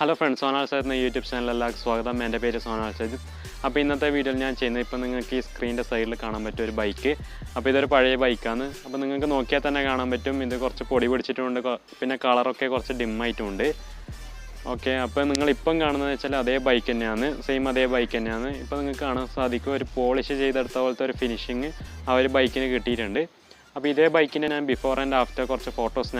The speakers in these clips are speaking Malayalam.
Hello friends, Sonal Sajith YouTube channel welcome. My name is Sonal Sajith. Now in this video, I will show you the screen side of a bike. This is a bike. You can see the color is dim. Okay, now you can see the bike. Same bike. You can see the polish finishing of the bike. Now this bike before and after photos.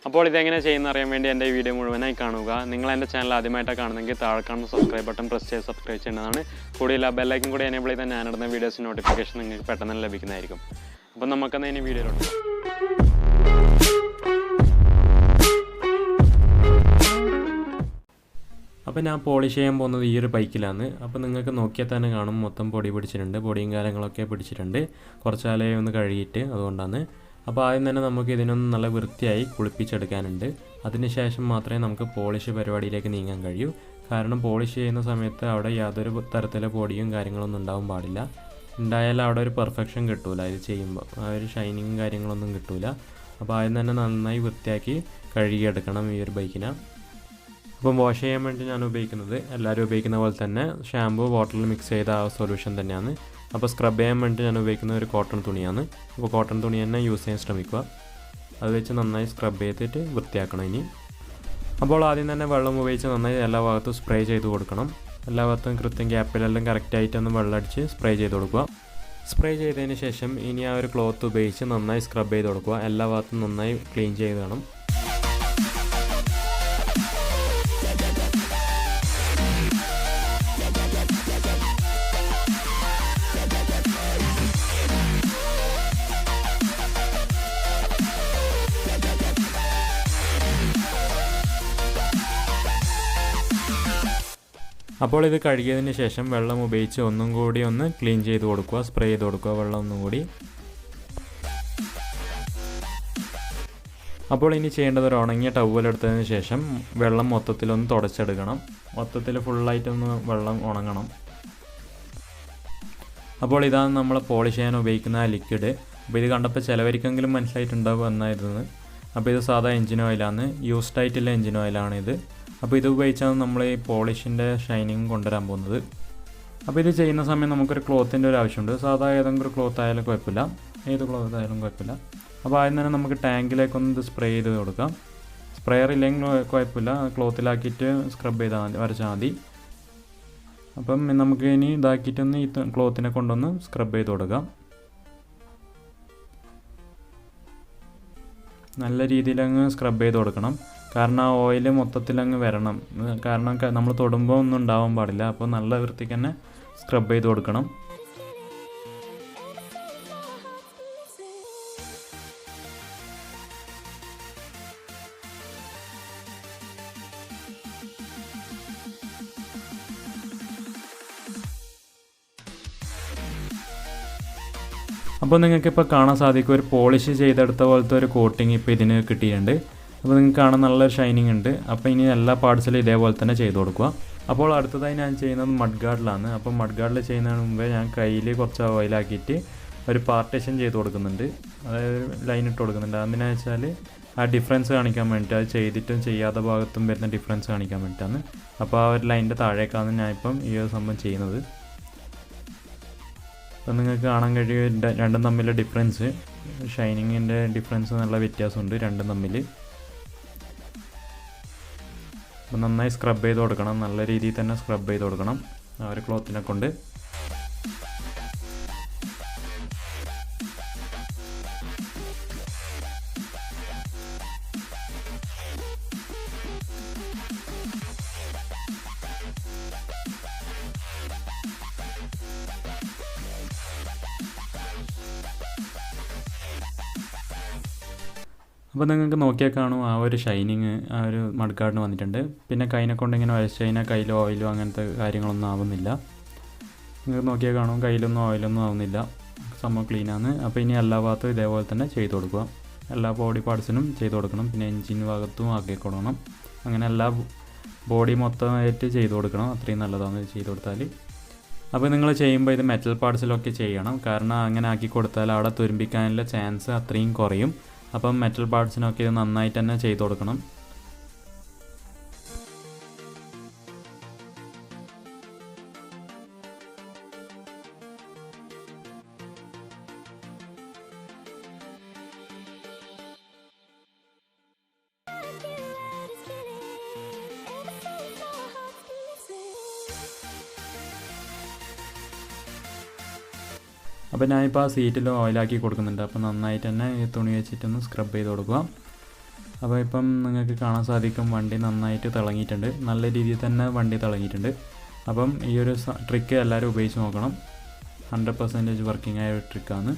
അപ്പോൾ ഇതെങ്ങനെ ചെയ്യുന്ന അറിയാൻ വേണ്ടി എൻ്റെ വീഡിയോ മുഴുവനായി കാണുക. നിങ്ങൾ എൻ്റെ ചാനൽ ആദ്യമായിട്ടാണ് കാണുന്നതെങ്കിൽ താഴെ കാണുന്ന സബ്സ്ക്രൈബ് ബട്ടൺ പ്രസ് ചെയ്ത് സബ്സ്ക്രൈബ് ചെയ്യേണ്ടതാണ്. കൂടിയുള്ള ബെൽ ഐക്കൺ കൂടി എനേബിൾ ചെയ്താൽ ഞാൻ ഇടുന്ന വീഡിയോസ് നോട്ടിഫിക്കേഷൻ നിങ്ങൾക്ക് പെട്ടെന്ന് ലഭിക്കുന്നതായിരിക്കും. അപ്പോൾ നമുക്കെന്നാ ഇനി വീഡിയോയിലോട്ട് പോകാം. അപ്പോൾ ഞാൻ പോളിഷ് ചെയ്യാൻ പോകുന്നത് ഈ ഒരു ബൈക്കിലാണ്. അപ്പോൾ നിങ്ങൾക്ക് നോക്കിയാൽ തന്നെ കാണും മൊത്തം പൊടി പിടിച്ചിട്ടുണ്ട്, പൊടിയും കാര്യങ്ങളൊക്കെ പിടിച്ചിട്ടുണ്ട്. കുറച്ചാലേ ഒന്ന് കഴുകിയിട്ട് അതുകൊണ്ടാണ്. അപ്പോൾ ആദ്യം തന്നെ നമുക്ക് ഇതിനൊന്ന് നല്ല വൃത്തിയായി കുളിപ്പിച്ചെടുക്കാനുണ്ട്. അതിനുശേഷം മാത്രമേ നമുക്ക് പോളിഷ് പരിപാടിയിലേക്ക് നീങ്ങാൻ കഴിയൂ. കാരണം പോളിഷ് ചെയ്യുന്ന സമയത്ത് അവിടെ യാതൊരു തരത്തിലെ പൊടിയും കാര്യങ്ങളൊന്നും ഉണ്ടാവാൻ പാടില്ല. ഉണ്ടായാലും അവിടെ ഒരു പെർഫെക്ഷൻ കിട്ടില്ല. ഇത് ചെയ്യുമ്പോൾ ആ ഒരു ഷൈനിങ്ങും കാര്യങ്ങളൊന്നും കിട്ടില്ല. അപ്പോൾ ആദ്യം തന്നെ നന്നായി വൃത്തിയാക്കി കഴുകിയെടുക്കണം ഈ ഒരു ബൈക്കിനെ. അപ്പം വാഷ് ചെയ്യാൻ വേണ്ടി ഞാൻ ഉപയോഗിക്കുന്നത് എല്ലാവരും ഉപയോഗിക്കുന്ന പോലെ തന്നെ ഷാമ്പൂ വാട്ടറിൽ മിക്സ് ചെയ്ത ആ സൊല്യൂഷൻ തന്നെയാണ്. അപ്പോൾ സ്ക്രബ് ചെയ്യാൻ വേണ്ടി ഞാൻ ഉപയോഗിക്കുന്ന ഒരു കോട്ടൺ തുണിയാണ്. അപ്പോൾ കോട്ടൺ തുണി തന്നെ യൂസ് ചെയ്യാൻ ശ്രമിക്കുക. അത് വെച്ച് നന്നായി സ്ക്രബ് ചെയ്തിട്ട് വൃത്തിയാക്കണം. ഇനി അപ്പോൾ ആദ്യം തന്നെ വെള്ളം ഉപയോഗിച്ച് നന്നായി എല്ലാ ഭാഗത്തും സ്പ്രേ ചെയ്ത് കൊടുക്കണം. എല്ലാ ഭാഗത്തും കൃത്യം ഗ്യാപ്പിലെല്ലാം കറക്റ്റായിട്ടൊന്ന് വെള്ളമടിച്ച് സ്പ്രേ ചെയ്ത് കൊടുക്കുക. സ്പ്രേ ചെയ്തതിന് ശേഷം ഇനി ആ ഒരു ക്ലോത്ത് ഉപയോഗിച്ച് നന്നായി സ്ക്രബ് ചെയ്ത് കൊടുക്കുക. എല്ലാ ഭാഗത്തും നന്നായി ക്ലീൻ ചെയ്ത് വേണം. അപ്പോൾ ഇത് കഴുകിയതിന് ശേഷം വെള്ളം ഉപയോഗിച്ച് ഒന്നും കൂടി ഒന്ന് ക്ലീൻ ചെയ്ത് കൊടുക്കുക, സ്പ്രേ ചെയ്ത് കൊടുക്കുക വെള്ളം ഒന്നും കൂടി. അപ്പോൾ ഇനി ചെയ്യേണ്ടത് ഒരു ഉണങ്ങിയ ടവലെടുത്തതിന് ശേഷം വെള്ളം മൊത്തത്തിലൊന്ന് തുടച്ചെടുക്കണം. മൊത്തത്തിൽ ഫുള്ളായിട്ടൊന്ന് വെള്ളം ഉണങ്ങണം. അപ്പോൾ ഇതാണ് നമ്മൾ പോളിഷ് ചെയ്യാൻ ഉപയോഗിക്കുന്ന ആ ലിക്വിഡ്. അപ്പോൾ ഇത് കണ്ടപ്പോൾ ചിലവർക്കെങ്കിലും മനസ്സിലായിട്ടുണ്ടാവും എന്നായിരുന്നു. അപ്പോൾ ഇത് സാധാ എഞ്ചിൻ ഓയിലാണ്, യൂസ്ഡ് ആയിട്ടുള്ള എഞ്ചിൻ ഓയിലാണ് ഇത്. അപ്പോൾ ഇത് ഉപയോഗിച്ചാണ് നമ്മൾ ഈ പോളിഷിൻ്റെ ഷൈനിങ് കൊണ്ടുവരാൻ പോകുന്നത്. അപ്പോൾ ഇത് ചെയ്യുന്ന സമയം നമുക്കൊരു ക്ലോത്തിൻ്റെ ഒരു ആവശ്യമുണ്ട്. സാധാ ഏതെങ്കിലും ഒരു ക്ലോത്ത് ആയാലും കുഴപ്പമില്ല, ഏത് ക്ലോത്ത് ആയാലും കുഴപ്പമില്ല. അപ്പോൾ ആദ്യം തന്നെ നമുക്ക് ടാങ്കിലേക്കൊന്ന് ഇത് സ്പ്രേ ചെയ്ത് കൊടുക്കാം. സ്പ്രെയർ ഇല്ലെങ്കിൽ കുഴപ്പമില്ല, ക്ലോത്തിലാക്കിയിട്ട് സ്ക്രബ് ചെയ്താൽ മതി, വരച്ചാൽ മതി. അപ്പം നമുക്ക് ഇനി ഇതാക്കിയിട്ടൊന്ന് ഈ ക്ലോത്തിനെ കൊണ്ടൊന്ന് സ്ക്രബ് ചെയ്ത് കൊടുക്കാം. നല്ല രീതിയിലങ്ങ് സ്ക്രബ് ചെയ്ത് കൊടുക്കണം. കാരണം ആ ഓയിൽ മൊത്തത്തിലങ്ങ് വരണം. കാരണം നമ്മൾ തൊടുമ്പോൾ ഒന്നും ഉണ്ടാവാൻ പാടില്ല. അപ്പോൾ നല്ല വൃത്തിക്ക് തന്നെ സ്ക്രബ് ചെയ്ത് കൊടുക്കണം. അപ്പോൾ നിങ്ങൾക്കിപ്പോൾ കാണാൻ സാധിക്കും ഒരു പോളിഷ് ചെയ്തെടുത്ത പോലത്തെ ഒരു കോട്ടിങ് ഇപ്പോൾ ഇതിന് കിട്ടിയിട്ടുണ്ട്. അപ്പോൾ നിങ്ങൾക്ക് കാണാൻ നല്ലൊരു ഷൈനിങ് ഉണ്ട്. അപ്പോൾ ഇനി എല്ലാ പാർട്സിലും ഇതേപോലെ തന്നെ ചെയ്ത് കൊടുക്കുക. അപ്പോൾ അടുത്തതായി ഞാൻ ചെയ്യുന്നത് മഡ് ഗാർഡിലാണ്. അപ്പോൾ മഡ് ഗാർഡിൽ ചെയ്യുന്നതിന് മുമ്പേ ഞാൻ കയ്യിൽ കുറച്ച് ഓയിലാക്കിയിട്ട് ഒരു പാർട്ടീഷൻ ചെയ്ത് കൊടുക്കുന്നുണ്ട്. അതായത് ലൈൻ ഇട്ട് കൊടുക്കുന്നുണ്ട്. അതിനാ വെച്ചാൽ ആ ഡിഫറൻസ് കാണിക്കാൻ വേണ്ടിയിട്ട്, അത് ചെയ്തിട്ടും ചെയ്യാത്ത ഭാഗത്തും വരുന്ന ഡിഫറൻസ് കാണിക്കാൻ വേണ്ടിയിട്ടാണ്. അപ്പോൾ ആ ഒരു ലൈനിൻ്റെ താഴേക്കാണ് ഞാനിപ്പം ഈ ഒരു സംഭവം ചെയ്യുന്നത്. അപ്പോൾ നിങ്ങൾക്ക് കാണാൻ കഴിയും രണ്ടും തമ്മിലുള്ള ഡിഫറൻസ്, ഷൈനിങ്ങിൻ്റെ ഡിഫറൻസ് നല്ല വ്യത്യാസമുണ്ട് രണ്ടും തമ്മിൽ. അപ്പോൾ നന്നായി സ്ക്രബ് ചെയ്ത് കൊടുക്കണം. നല്ല രീതിയിൽ തന്നെ സ്ക്രബ് ചെയ്ത് കൊടുക്കണം ആ ഒരു ക്ലോത്തിനെ കൊണ്ട്. അപ്പോൾ നിങ്ങൾക്ക് നോക്കിയാൽ കാണും ആ ഒരു ഷൈനിങ് ആ ഒരു മഡ് ഗാർഡിന് വന്നിട്ടുണ്ട്. പിന്നെ കൈനെ കൊണ്ട് ഇങ്ങനെ വരച്ച് കഴിഞ്ഞാൽ കയ്യിൽ ഓയിലോ അങ്ങനത്തെ കാര്യങ്ങളൊന്നും ആവുന്നില്ല. നിങ്ങൾക്ക് നോക്കിയാൽ കാണും കയ്യിലൊന്നും ഓയിലൊന്നും ആവുന്നില്ല, സംഭവം ക്ലീനാണ്. അപ്പോൾ ഇനി എല്ലാ ഭാഗത്തും ഇതേപോലെ തന്നെ ചെയ്ത് കൊടുക്കുക. എല്ലാ ബോഡി പാർട്സിനും ചെയ്ത് കൊടുക്കണം. പിന്നെ എൻജിൻ ഭാഗത്തും ആക്കി കൊടുക്കണം. അങ്ങനെ എല്ലാ ബോഡി മൊത്തമായിട്ട് ചെയ്ത് കൊടുക്കണം. അത്രയും നല്ലതാണ് ചെയ്ത് കൊടുത്താൽ. അപ്പോൾ നിങ്ങൾ ചെയ്യുമ്പോൾ ഇത് മെറ്റൽ പാർട്സിലൊക്കെ ചെയ്യണം. കാരണം അങ്ങനെ ആക്കി കൊടുത്താൽ അവിടെ തുരുമ്പിക്കാനുള്ള ചാൻസ് അത്രയും കുറയും. അപ്പം മെറ്റൽ പാർട്സിനൊക്കെ ഇത് നന്നായിട്ട് തന്നെ ചെയ്ത് കൊടുക്കണം. അപ്പോൾ ഞാനിപ്പോൾ ആ സീറ്റിൽ ഓയിലാക്കി കൊടുക്കുന്നുണ്ട്. അപ്പോൾ നന്നായിട്ട് തന്നെ ഈ തുണി വെച്ചിട്ടൊന്ന് സ്ക്രബ് ചെയ്ത് കൊടുക്കുക. അപ്പോൾ ഇപ്പം നിങ്ങൾക്ക് കാണാൻ സാധിക്കും വണ്ടി നന്നായിട്ട് തിളങ്ങിയിട്ടുണ്ട്. നല്ല രീതിയിൽ തന്നെ വണ്ടി തിളങ്ങിയിട്ടുണ്ട്. അപ്പം ഈ ഒരു ട്രിക്ക് എല്ലാവരും ഉപയോഗിച്ച് നോക്കണം. 100% വർക്കിംഗ് ആയ ഒരു ട്രിക്കാണ്.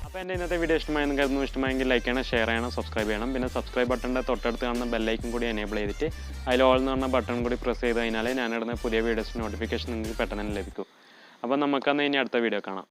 അപ്പോൾ എൻ്റെ ഇന്നത്തെ വീഡിയോ ഇഷ്ടമായെന്ന് കരുതുന്നു. ഇഷ്ടമായെങ്കിൽ ലൈക്ക് ചെയ്യണം, ഷെയർ ചെയ്യണം, സബ്സ്ക്രൈബ് ചെയ്യണം. പിന്നെ സബ്സ്ക്രൈബ് ബട്ടൻ്റെ തൊട്ടടുത്ത് കാണുന്ന ബെല്ലൈക്കൻ കൂടി എനേബിൾ ചെയ്തിട്ട് അതിൽ ഓൾ എന്ന് പറഞ്ഞ ബട്ടൺ കൂടി പ്രസ് ചെയ്ത് കഴിഞ്ഞാൽ ഞാനിടുന്ന പുതിയ വീഡിയോസ് നോട്ടിഫിക്കേഷൻ നിങ്ങൾക്ക് പെട്ടെന്ന് തന്നെ ലഭിക്കും. അപ്പോൾ നമുക്കന്ന് ഇനി അടുത്ത വീഡിയോ കാണാം.